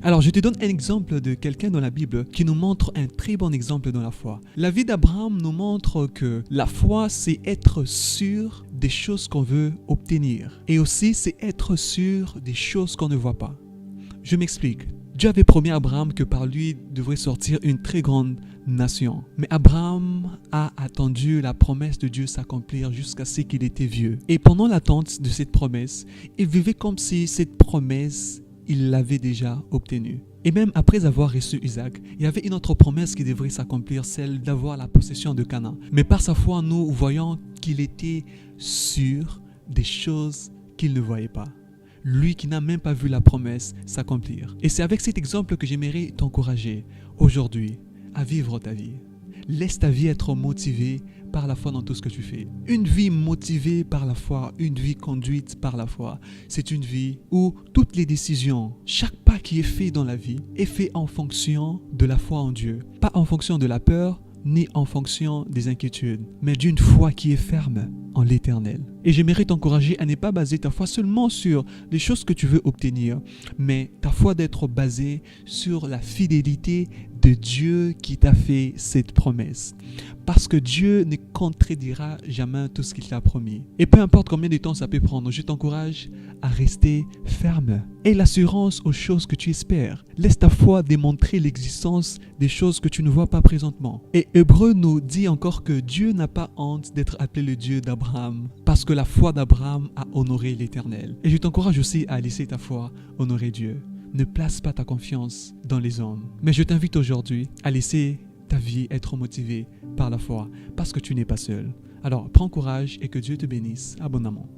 Alors, je te donne un exemple de quelqu'un dans la Bible qui nous montre un très bon exemple dans la foi. La vie d'Abraham nous montre que la foi, c'est être sûr des choses qu'on veut obtenir. Et aussi, c'est être sûr des choses qu'on ne voit pas. Je m'explique. Dieu avait promis à Abraham que par lui devrait sortir une très grande nation. Mais Abraham a attendu la promesse de Dieu s'accomplir jusqu'à ce qu'il était vieux. Et pendant l'attente de cette promesse, il vivait comme si cette promesse, il l'avait déjà obtenue. Et même après avoir reçu Isaac, il y avait une autre promesse qui devrait s'accomplir, celle d'avoir la possession de Canaan. Mais par sa foi, nous voyons qu'il était sûr des choses qu'il ne voyait pas. Lui qui n'a même pas vu la promesse s'accomplir. Et c'est avec cet exemple que j'aimerais t'encourager aujourd'hui à vivre ta vie. Laisse ta vie être motivée par la foi dans tout ce que tu fais. Une vie motivée par la foi, une vie conduite par la foi, c'est une vie où toutes les décisions, chaque pas qui est fait dans la vie est fait en fonction de la foi en Dieu. Pas en fonction de la peur, ni en fonction des inquiétudes, mais d'une foi qui est ferme en l'Éternel. Et j'aimerais t'encourager à ne pas baser ta foi seulement sur les choses que tu veux obtenir, mais ta foi d'être basée sur la fidélité de Dieu qui t'a fait cette promesse. Parce que Dieu ne contredira jamais tout ce qu'il t'a promis. Et peu importe combien de temps ça peut prendre, je t'encourage à rester ferme. Aie l'assurance aux choses que tu espères. Laisse ta foi démontrer l'existence des choses que tu ne vois pas présentement. Et Hébreu nous dit encore que Dieu n'a pas honte d'être appelé le Dieu d'Abraham, parce que la foi d'Abraham a honoré l'Éternel. Et je t'encourage aussi à laisser ta foi honorer Dieu. Ne place pas ta confiance dans les hommes. Mais je t'invite aujourd'hui à laisser ta vie être motivée par la foi, parce que tu n'es pas seul. Alors, prends courage et que Dieu te bénisse abondamment.